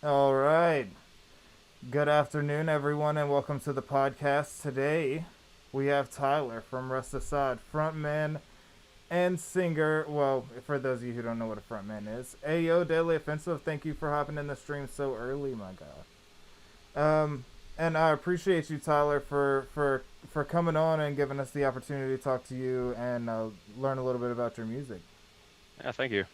All right. Good afternoon, everyone, and welcome to the podcast. Today, we have Tyler from Rest Aside, frontman and singer. Well, for those of you who don't know what a frontman is, Ayo Daily Offensive. Thank you for hopping in the stream so early, my guy. And I appreciate you, Tyler, for coming on and giving us the opportunity to talk to you and learn a little bit about your music. Yeah, thank you.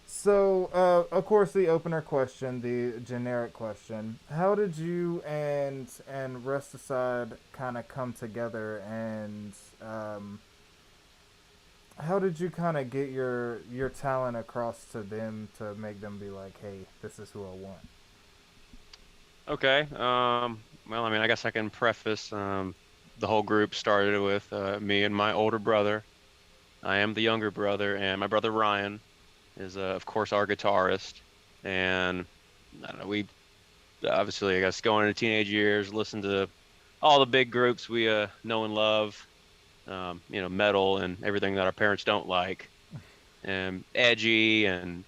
So, of course, the opener question, the generic question: how did you and Rest Aside kind of come together, and how did you kind of get your talent across to them to make them be like, "Hey, this is who I want." Okay. Well, I mean, I guess I can preface. The whole group started with me and my older brother. I am the younger brother, and my brother Ryan is, of course, our guitarist. And I don't know, we obviously, I guess, going into teenage years, listen to all the big groups we know and love. Metal and everything that our parents don't like, and edgy and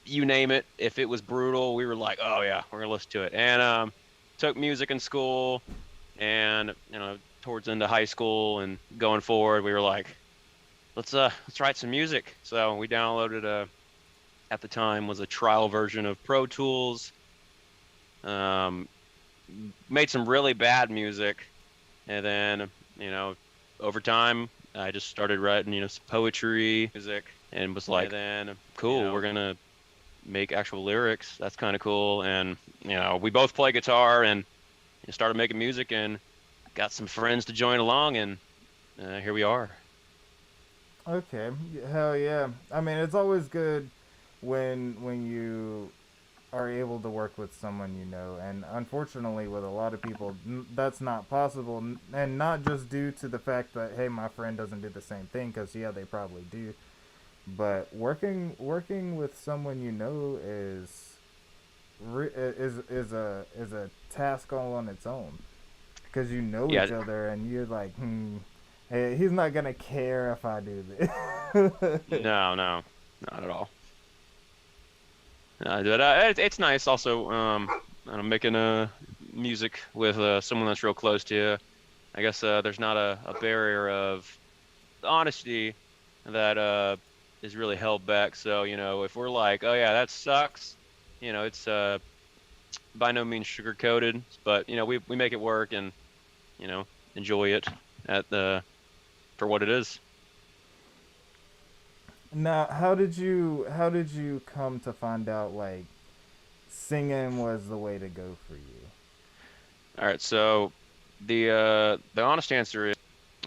you name it. If it was brutal, we were like, oh yeah, we're gonna listen to it. And took music in school, and towards into high school and going forward, we were like, let's write some music. So we downloaded at the time was a trial version of Pro Tools. Um, Made some really bad music, and then over time, I just started writing some poetry, music, and was like, and then cool, we're gonna make actual lyrics. That's kind of cool. And we both play guitar and started making music and got some friends to join along, and here we are. Okay, hell yeah. I mean, it's always good when you are able to work with someone you know, and unfortunately with a lot of people that's not possible, and not just due to the fact that hey, my friend doesn't do the same thing, because yeah, they probably do, but working with someone you know is a task all on its own, because you know Yeah, each other and you're like, hey, he's not gonna care if I do this. no, no, not at all. But it's nice also. I'm making music with someone that's real close to you. I guess there's not a barrier of honesty that is really held back. So if we're like, oh yeah, that sucks, it's by no means sugar coated, but we make it work and you know enjoy it at the for what it is. Now, how did you come to find out like singing was the way to go for you? All right, so the honest answer is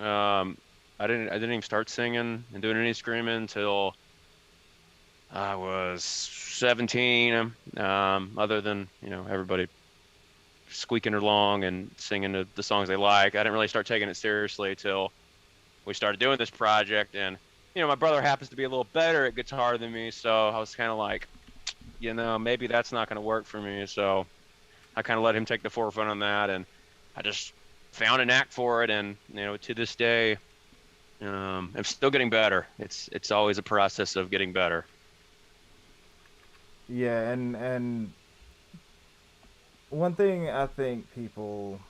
um I didn't even start singing and doing any screaming until I was 17. Other than everybody squeaking along and singing the songs they like, I didn't really start taking it seriously till we started doing this project. And my brother happens to be a little better at guitar than me, so I was kind of like, maybe that's not going to work for me. So I kind of let him take the forefront on that, and I just found a knack for it. And to this day, I'm still getting better. It's always a process of getting better. Yeah, and one thing I think people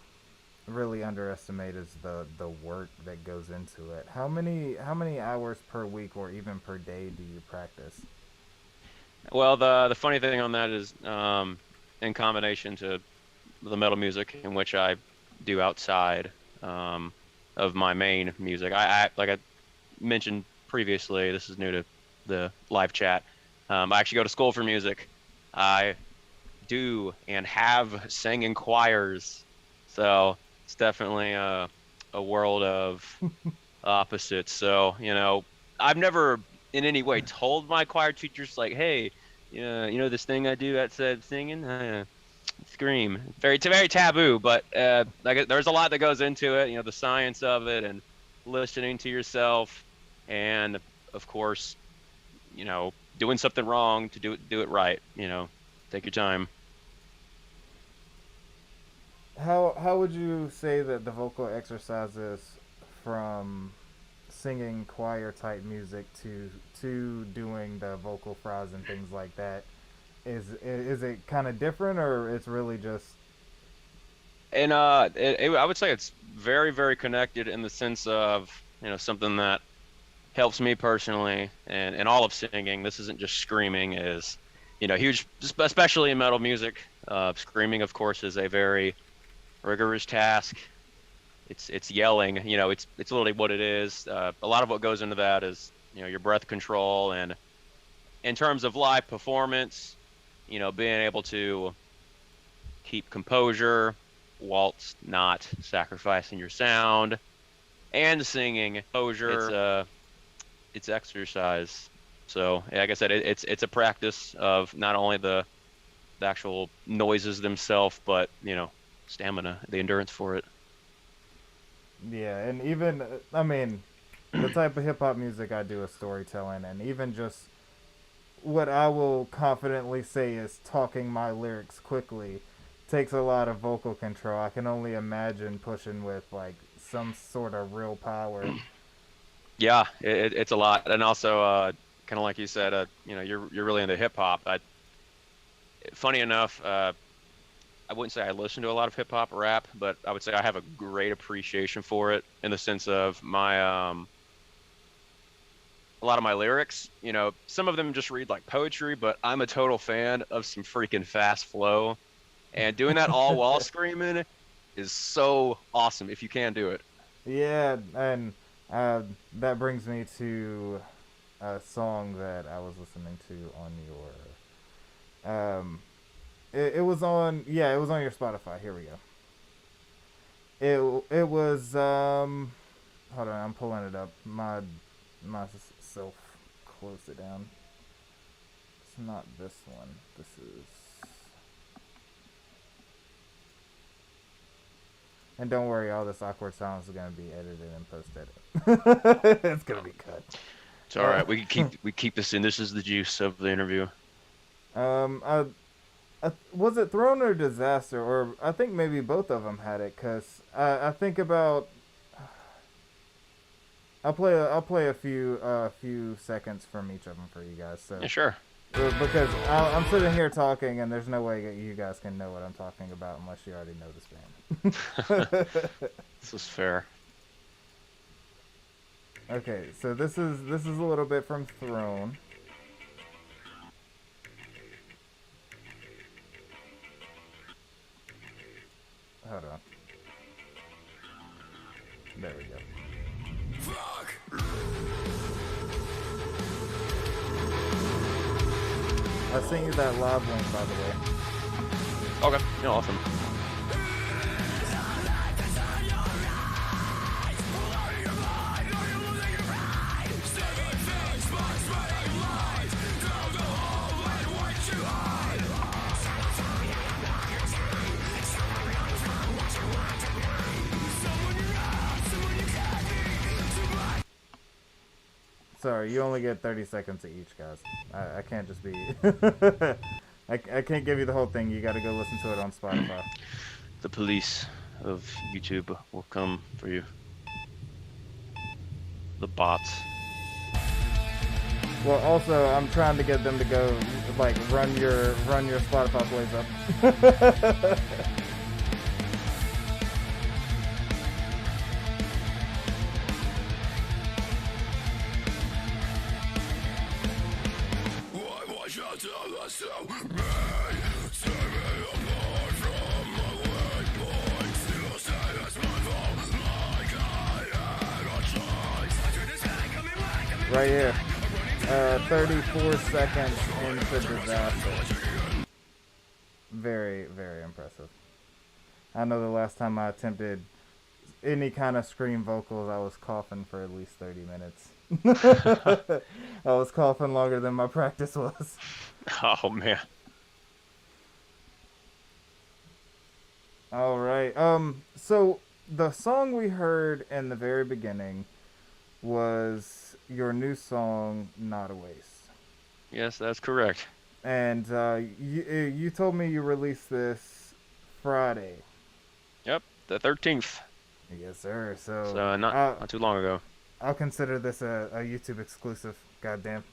really underestimate is the work that goes into it. How many hours per week or even per day do you practice? Well, the funny thing on that is, in combination to the metal music in which I do outside of my main music, I like I mentioned previously. This is new to the live chat. I actually go to school for music. I do and have sang in choirs, so it's definitely a world of opposites. So I've never in any way told my choir teachers like, hey, this thing I do outside singing, scream. It's very taboo, but like there's a lot that goes into it. The science of it and listening to yourself, and of course, doing something wrong to do it right. Take your time. How would you say that the vocal exercises from singing choir type music to doing the vocal fries and things like that Is it kind of different, or it's really just And I would say it's very, very connected in the sense of, something that helps me personally and all of singing. This isn't just screaming, is, huge, especially in metal music. Screaming, of course, is a very rigorous task. It's yelling, it's literally what it is. A lot of what goes into that is, your breath control, and in terms of live performance, being able to keep composure whilst not sacrificing your sound and singing composure. It's exercise. So, like I said, it's a practice of not only the actual noises themselves, but stamina, the endurance for it. yeah, and even I mean, the type of hip hop music I do is storytelling, and even just what I will confidently say is talking my lyrics quickly takes a lot of vocal control. I can only imagine pushing with like some sort of real power. Yeah, it's a lot, and also kind of like you said, you're really into hip hop. Funny enough, I wouldn't say I listen to a lot of hip hop rap, but I would say I have a great appreciation for it in the sense of my a lot of my lyrics. Some of them just read like poetry, but I'm a total fan of some freaking fast flow, and doing that all while screaming is so awesome if you can do it. Yeah, and uh, that brings me to a song that I was listening to on your. It was on, yeah, it was on your Spotify. Here we go. It was hold on, I'm pulling it up. My self closed it down. It's not this one. This is. And don't worry, all this awkward silence is gonna be edited and post edit. It's gonna be cut. It's all right. We keep this in. This is the juice of the interview. Um, was it Throne or Disaster, or I think maybe both of them had it. Cause I think about. I'll play a few seconds from each of them for you guys. So Yeah, sure. because I'm sitting here talking, and there's no way that you guys can know what I'm talking about unless you already know this band. This is fair. Okay, so this is a little bit from Throne. Hold on. There we go. I sent you that live link, by the way. Okay. Yeah, awesome. Sorry, you only get 30 seconds of each, guys. I can't just be. I can't give you the whole thing. You got to go listen to it on Spotify. The police of YouTube will come for you. The bots. Well, also, I'm trying to get them to go like run your Spotify plays up. Right here. 34 seconds into Disaster. Very, very impressive. I know the last time I attempted any kind of scream vocals, I was coughing for at least 30 minutes. I was coughing longer than my practice was. Oh man. All right. So the song we heard in the very beginning was your new song, "Not a Waste." Yes, that's correct. And you told me you released this Friday. Yep, the 13th. Yes, sir. So So not too long ago. I'll consider this a YouTube exclusive. Goddamn.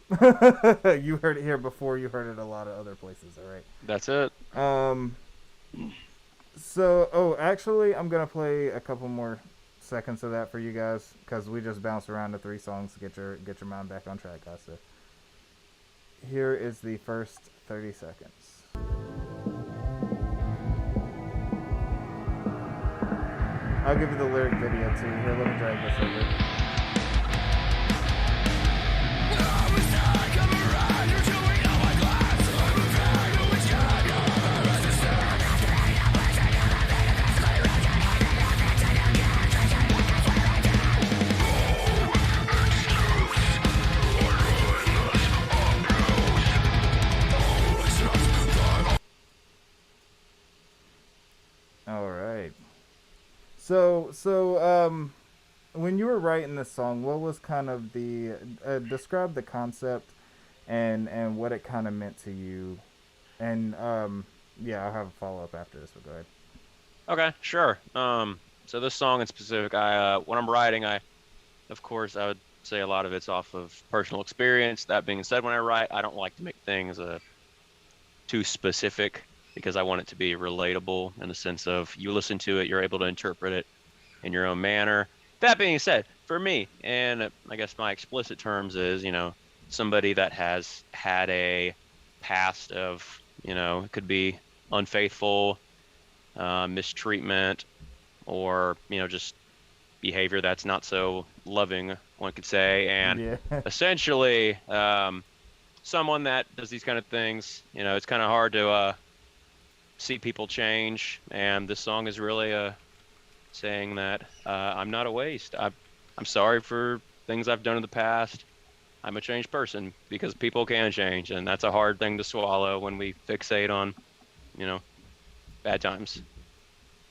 You heard it here before. You heard it a lot of other places. All right. That's it. So, oh, actually, I'm gonna play a couple more seconds of that for you guys because we just bounced around to 3 songs to get your mind back on track, guys. So, here is the first 30 seconds. I'll give you the lyric video too. Here, let me drag this over. All right. So, when you were writing this song, what was kind of the describe the concept and what it kind of meant to you, and yeah, I'll have a follow up after this. But go ahead. Okay, sure. So this song in specific, when I'm writing, of course, I would say a lot of it's off of personal experience. That being said, when I write, I don't like to make things too specific because I want it to be relatable in the sense of you listen to it, you're able to interpret it in your own manner. That being said, for me, and I guess my explicit terms is, somebody that has had a past of, it could be unfaithful, mistreatment, or, just behavior that's not so loving, one could say. And Yeah. essentially, someone that does these kind of things, it's kind of hard to see people change. And this song is really saying that I'm not a waste. I'm sorry for things I've done in the past. I'm a changed person because people can change, and that's a hard thing to swallow when we fixate on, bad times.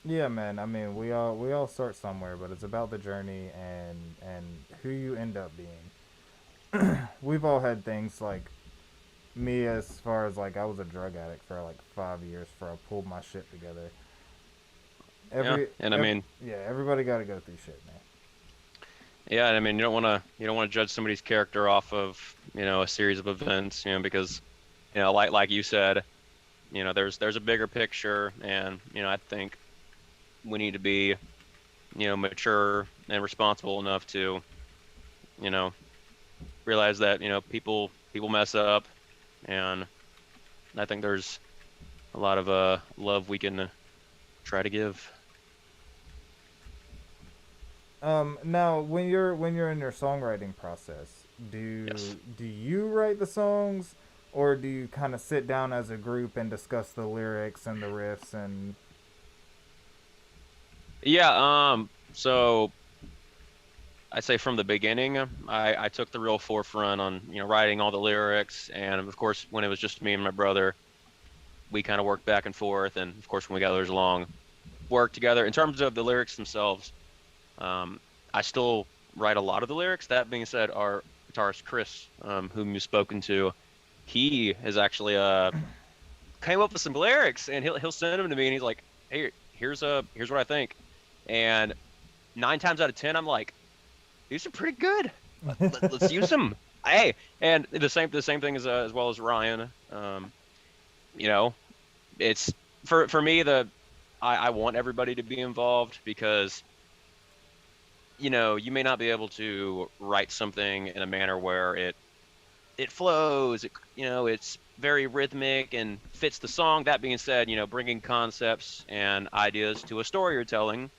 Yeah, man. I mean, we all start somewhere, but it's about the journey and who you end up being. We've all had things like me, as far as like I was a drug addict for like 5 years before I pulled my shit together. Yeah, and I mean, Yeah, everybody got to go through shit, man. yeah, and I mean, you don't want to judge somebody's character off of, a series of events, because, like you said, there's a bigger picture, and I think we need to be, mature and responsible enough to, you know, realize that, people mess up, and I think there's a lot of love we can try to give. Now when you're in your songwriting process, Yes. do you write the songs, or do you kind of sit down as a group and discuss the lyrics and the riffs and Yeah, so I'd say from the beginning, I took the real forefront on, writing all the lyrics, and of course, when it was just me and my brother, we kind of worked back and forth, and of course, when we got others along, worked together. In terms of the lyrics themselves, I still write a lot of the lyrics. That being said, our guitarist Chris, whom you've spoken to, he has actually came up with some lyrics, and he'll send them to me, and he's like, "Hey, here's what I think," and 9 times out of 10, I'm like, "These are pretty good. Let's use them." Hey, and the same thing as well as Ryan. You know, it's for me I want everybody to be involved because you may not be able to write something in a manner where it flows, it's very rhythmic and fits the song. That being said, bringing concepts and ideas to a story you're telling,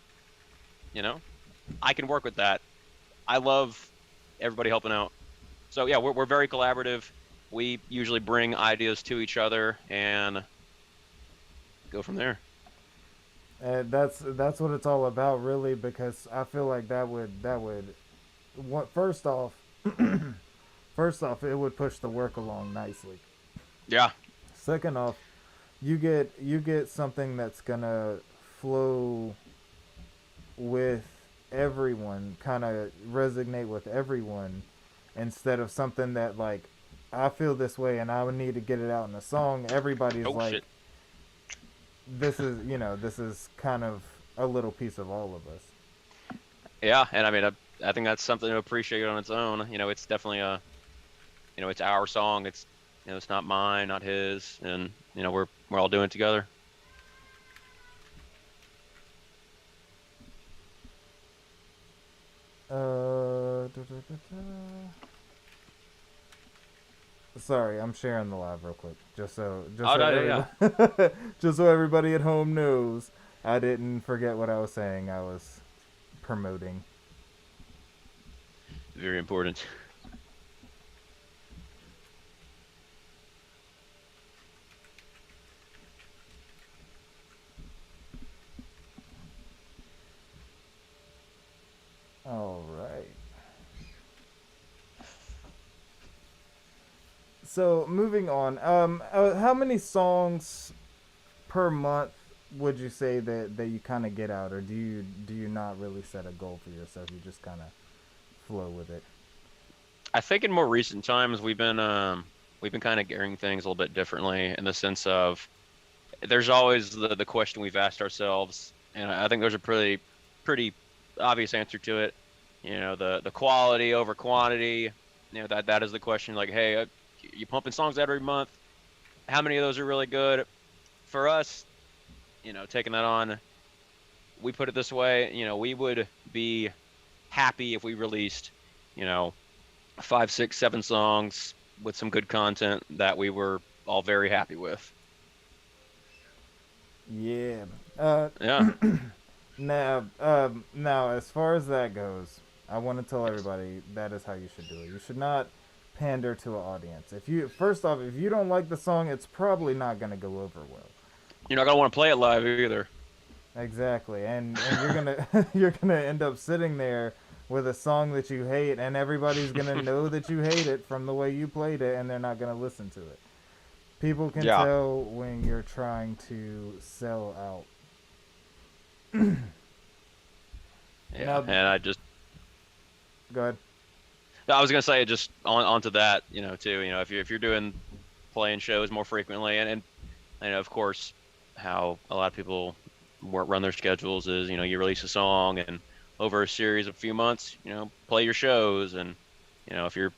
you know I can work with that. I love everybody helping out. So yeah, we're very collaborative. We usually bring ideas to each other and go from there. that's what it's all about, really, because I feel like that would what first off it would push the work along nicely. Yeah. Second off, you get something that's gonna flow with everyone, kind of resonate with everyone, instead of something that, like, I feel this way and I would need to get it out in a song. Everybody's Oh like, shit. this is kind of a little piece of all of us. Yeah, and I mean, I think that's something to appreciate on its own. It's definitely it's our song. It's not mine, not his, and we're all doing it together. Sorry, I'm sharing the live real quick, just Oh, so no, yeah, everybody, just so everybody at home knows. I didn't forget what I was saying. I was promoting. very important. All right. So moving on. How many songs per month would you say that you kind of get out, or do you not really set a goal for yourself? You just kind of flow with it. I think in more recent times we've been kind of gearing things a little bit differently in the sense of there's always the question we've asked ourselves, and I think there's a pretty obvious answer to it. The quality over quantity. That is the question. Like, hey, you pumping songs out every month? How many of those are really good? For us, taking that on, we put it this way. We would be happy if we released, you know, five, six, seven songs with some good content that we were all very happy with. Yeah. Uh, Yeah. now, as far as that goes, I want to tell Yes. everybody that is how you should do it. You should not pander to an audience. If you first off, if you don't like the song, it's probably not gonna go over well. You're not gonna want to play it live either. Exactly, and you're gonna you're gonna end up sitting there with a song that you hate, and everybody's gonna know that you hate it from the way you played it, and they're not gonna listen to it. People can Yeah. tell when you're trying to sell out. Yeah. Now, And go ahead. I was gonna say just onto that, too. If you're doing playing shows more frequently, and of course, how a lot of people run their schedules is, you release a song and over a series of few months, play your shows, and if you're,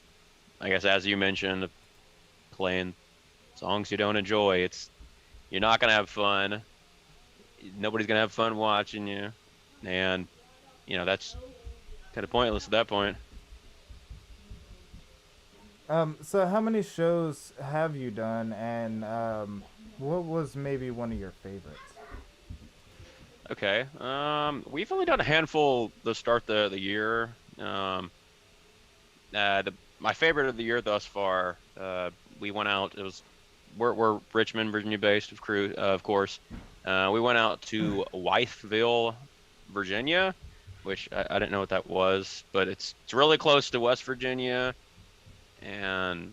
I guess, as you mentioned, playing songs you don't enjoy, you're not gonna have fun. Nobody's gonna have fun watching you, and that's kind of pointless at that point. So how many shows have you done, and what was maybe one of your favorites? Okay. We've only done a handful to start the year. My favorite of the year thus far. We went out. We're Richmond, Virginia based, of course. We went out to Wytheville, Virginia, which I didn't know what that was, but it's really close to West Virginia, and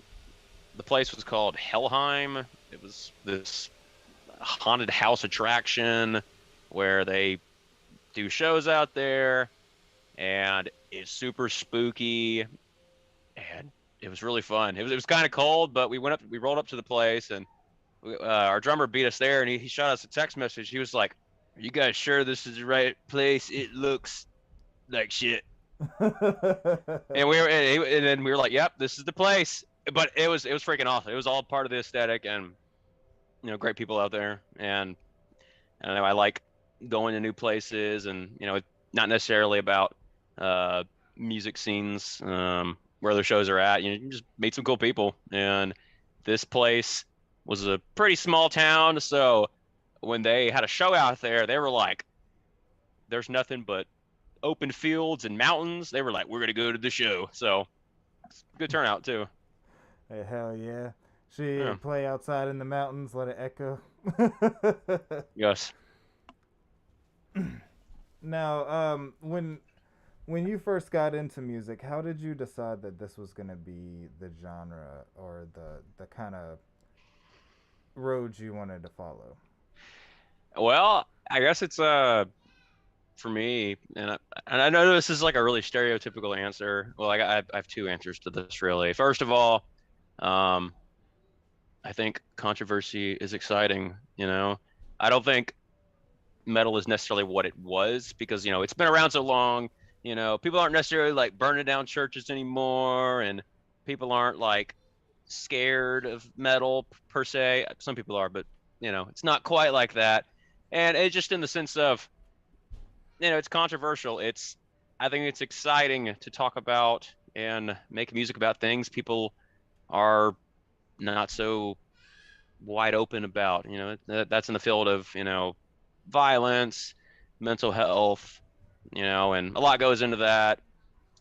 the place was called Helheim. It was this haunted house attraction where they do shows out there, and it's super spooky, and it was really fun. It was kind of cold, but we rolled up to the place, and our drummer beat us there, and he shot us a text message. He was like, "Are you guys sure this is the right place? It looks like shit." And then we were like, "Yep, this is the place." But it was freaking awesome. It was all part of the aesthetic, and great people out there, and I don't know, I like going to new places, and not necessarily about uh, music scenes, where their shows are at. You just meet some cool people, and this place was a pretty small town, so when they had a show out there, they were like, "There's nothing but open fields and mountains." They were like, "We're gonna go to the show," so good turnout too. Hey, hell yeah! She Yeah. play outside in the mountains, let it echo. Yes. Now, when you first got into music, how did you decide that this was gonna be the genre or the kind of road you wanted to follow? Well, I guess it's for me, and I know this is like a really stereotypical answer. Well, I have two answers to this really. First of all, um, I think controversy is exciting. I don't think metal is necessarily what it was because it's been around so long. People aren't necessarily like burning down churches anymore, and people aren't like scared of metal per se. Some people are, but it's not quite like that. And it's just in the sense of, it's controversial. I think it's exciting to talk about and make music about things people are not so wide open about. That's in the field of, violence, mental health, and a lot goes into that.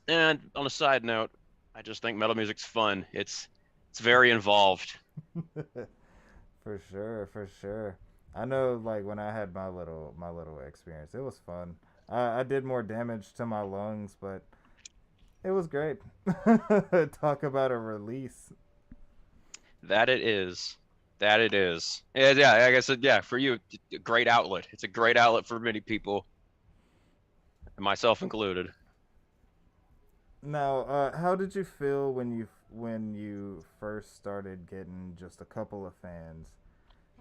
And on a side note, I just think metal music's fun. It's very involved. For sure, for sure. I know, like when I had my little experience, it was fun. I did more damage to my lungs, but it was great. Talk about a release. That it is. That it is. Yeah, yeah, I guess yeah, for you, a great outlet. It's a great outlet for many people, myself included. Now, how did you feel when you first started getting just a couple of fans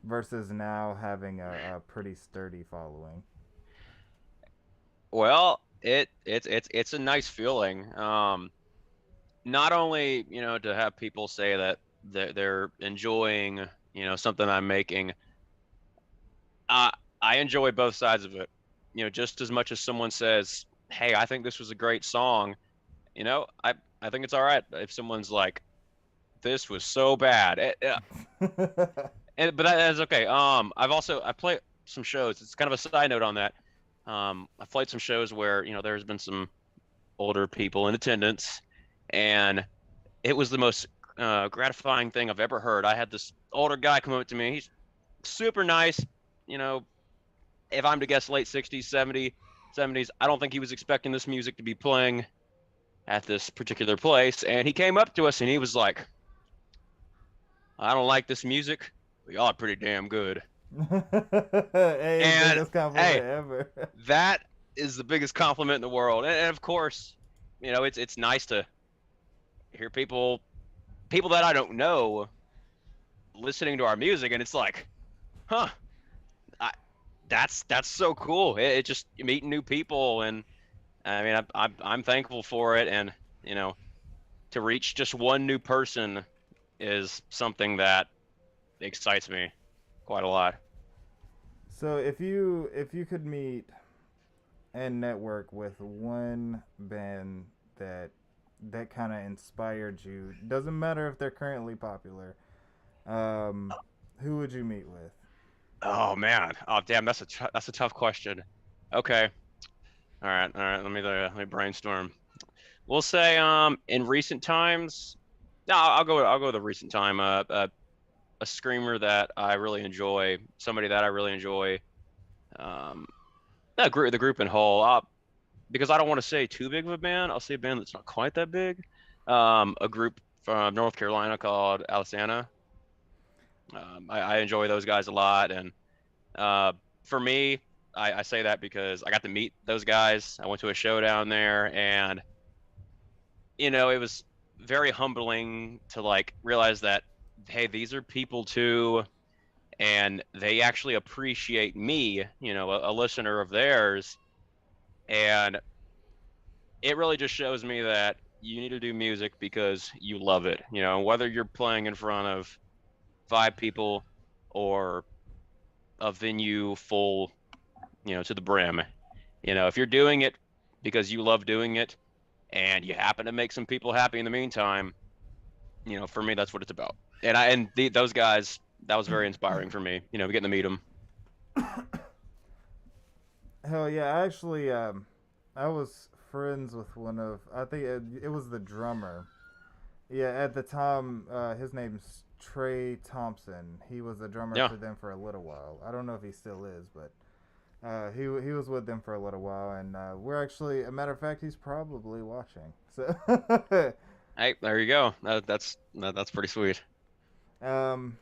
versus now having a pretty sturdy following? Well, it's a nice feeling. Not only, to have people say that they're enjoying, something I'm making. Uh, I enjoy both sides of it. Just as much as someone says, "Hey, I think this was a great song," I think it's all right if someone's like, "This was so bad." But that's okay. I play some shows. It's kind of a side note on that. I've played some shows where, there's been some older people in attendance, and it was the most gratifying thing I've ever heard. I had this older guy come up to me. He's super nice. You know, if I'm to guess, late 60s, 70s. I don't think he was expecting this music to be playing at this particular place. And he came up to us and he was like, "I don't like this music, but y'all are pretty damn good." Hey, And biggest compliment hey, ever. that is the biggest compliment in the world. And of course, it's nice to hear people that I don't know listening to our music, and it's like, huh, I, that's so cool. It just meeting new people, and I mean, I'm thankful for it, and you know, to reach just one new person is something that excites me quite a lot. So if you could meet and network with one band that kind of inspired you, doesn't matter if they're currently popular, um, who would you meet with? Oh man, oh damn, that's a tough question. Okay, all right. Let me brainstorm. We'll say in recent times. No, I'll go with a recent time. A screamer that I really enjoy, somebody that I really enjoy. Um, the group in whole. Because I don't want to say too big of a band. I'll say a band that's not quite that big. A group from North Carolina called Alisana. I enjoy those guys a lot, and uh, for me, I say that because I got to meet those guys. I went to a show down there, and it was very humbling to like realize that, hey, these are people too, and they actually appreciate me, a listener of theirs, and it really just shows me that you need to do music because you love it, whether you're playing in front of 5 people or a venue full, to the brim. If you're doing it because you love doing it and you happen to make some people happy in the meantime, for me, that's what it's about. And those guys, that was very inspiring for me, getting to meet them. Hell yeah! I was friends with one of, I think it was the drummer. Yeah, at the time, his name's Trey Thompson. He was a drummer Yeah. for them for a little while. I don't know if he still is, but he was with them for a little while, and we're actually, a matter of fact, he's probably watching. So, Hey, there you go. That's pretty sweet. um,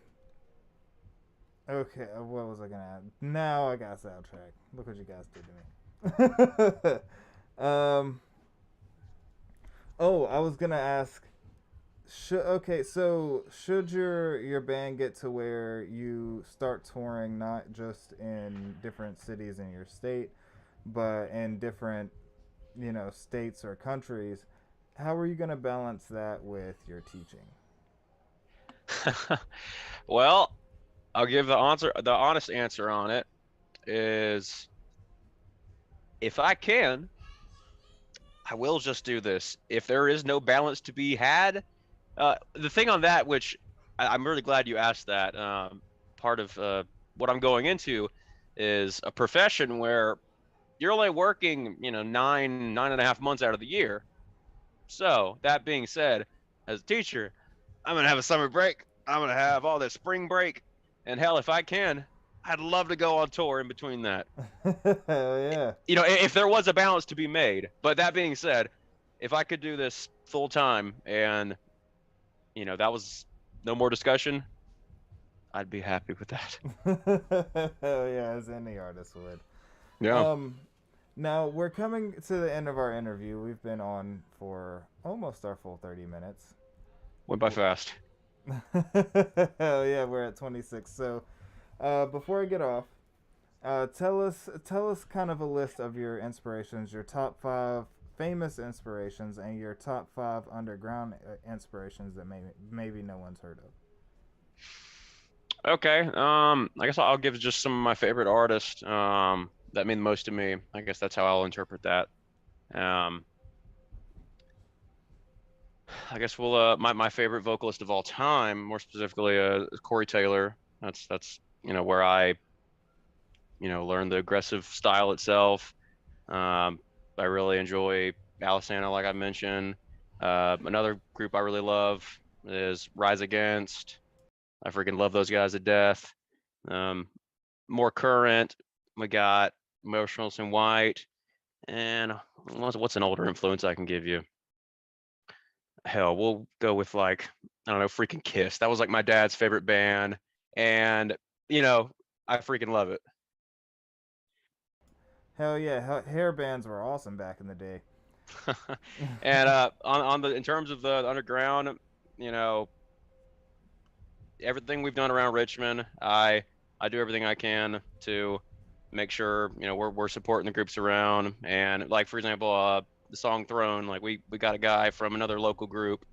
okay, what was I gonna add? Now I got sidetracked. Look what you guys did to me. Oh, I was gonna ask. Okay, so should your band get to where you start touring not just in different cities in your state, but in different, states or countries, how are you gonna balance that with your teaching? Well, I'll give the answer. The honest answer on it is, if I can, I will just do this. If there is no balance to be had, the thing on that, which I'm really glad you asked that. Part of what I'm going into is a profession where you're only working, 9.5 months out of the year. So that being said, as a teacher, I'm gonna have a summer break. I'm gonna have all this spring break, and hell, if I can, I'd love to go on tour in between that. Hell yeah. If there was a balance to be made. But that being said, if I could do this full time and that was no more discussion, I'd be happy with that. Hell yeah, as any artist would. Yeah, Um, Now we're coming to the end of our interview. We've been on for almost our full 30 minutes. went by fast. Hell yeah, we're at 26. So, before I get off, tell us kind of a list of your inspirations, your top five famous inspirations, and your top five underground inspirations that maybe no one's heard of. Okay. I guess I'll give just some of my favorite artists that mean the most to me. I guess that's how I'll interpret that. Um, I guess my favorite vocalist of all time, more specifically, is Corey Taylor. That's where I learned the aggressive style itself. Um, I really enjoy Alisana, like I mentioned. Another group I really love is Rise Against. I freaking love those guys to death. Um, More current, we got Motionless in White, and what's an older influence I can give you? Hell, we'll go with, like, I don't know, freaking Kiss. That was like my dad's favorite band, and you know, I freaking love it. Hell yeah, hair bands were awesome back in the day. And on the in terms of the underground, you know, everything we've done around Richmond, I do everything I can to make sure we're supporting the groups around. And, like, for example, the song Throne, like, we got a guy from another local group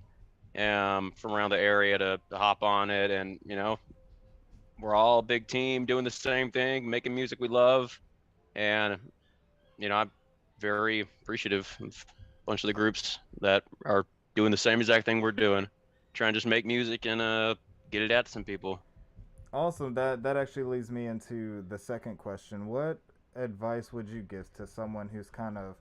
from around the area to hop on it, and we're all a big team doing the same thing, making music we love. And I'm very appreciative of a bunch of the groups that are doing the same exact thing we're doing, trying to just make music and get it out to some people. Awesome. That actually leads me into the second question. What advice would you give to someone who's kind of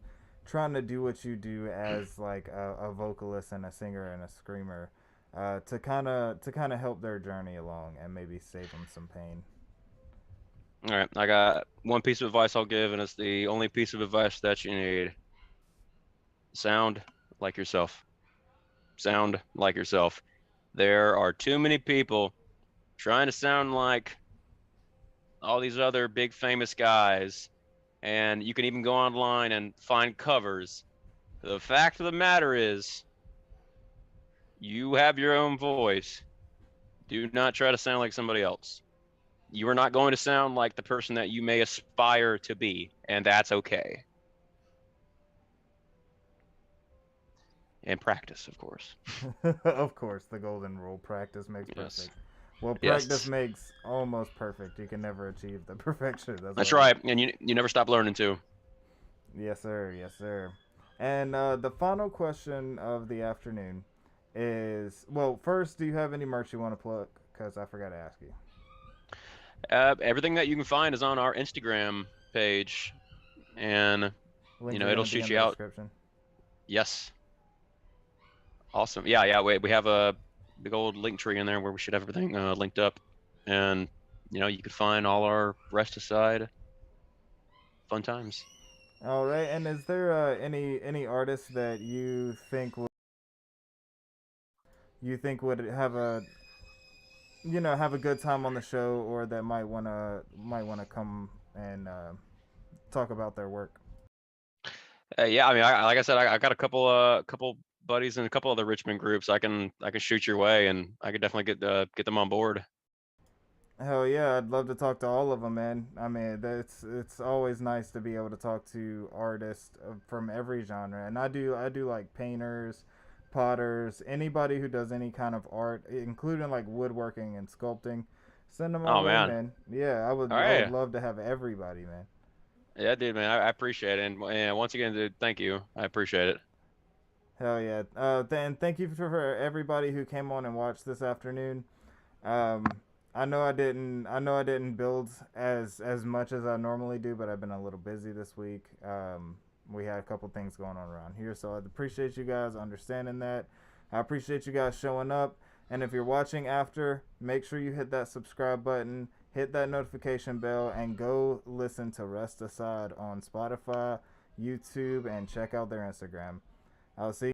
trying to do what you do as like a vocalist and a singer and a screamer, to kind of help their journey along and maybe save them some pain? All right, I got one piece of advice I'll give, and it's the only piece of advice that you need. Sound like yourself. Sound like yourself. There are too many people trying to sound like all these other big famous guys, and you can even go online and find covers. The fact of the matter is, you have your own voice. Do not try to sound like somebody else. You are not going to sound like the person that you may aspire to be, and that's okay. And practice, of course. Of course, the golden rule: practice makes Yes. perfect. Well, practice Yes. makes almost perfect. You can never achieve the perfection. That's That's what I. right. And you never stop learning too. Yes, sir. Yes, sir. And the final question of the afternoon is, well, first, do you have any merch you want to plug? Because I forgot to ask you. Everything that you can find is on our Instagram page, and Link is it'll gonna be in shoot the you out. description. Yes. Awesome. Yeah, yeah. We have a big old link tree in there where we should have everything linked up, and you could find all our rest aside fun times. All right. And is there any artists that you think would have a good time on the show, or that might wanna come and talk about their work? Yeah, I mean, like I said, I got a couple buddies and a couple other Richmond groups. I can shoot your way, and I could definitely get them on board. Hell yeah, I'd love to talk to all of them, man. I mean, it's always nice to be able to talk to artists from every genre, and I do like painters, potters, anybody who does any kind of art, including like woodworking and sculpting. Send them our Oh way, man. man. Yeah, All I would right. love to have everybody, man. Yeah, dude, man. I appreciate it. And once again, dude, thank you. I appreciate it. Hell yeah. Then thank you for everybody who came on and watched this afternoon. I know I didn't build as much as I normally do, but I've been a little busy this week. We had a couple things going on around here, so I appreciate you guys understanding that. I appreciate you guys showing up. And if you're watching after, make sure you hit that subscribe button, hit that notification bell, and go listen to Rest Aside on Spotify, YouTube, and check out their Instagram. I'll see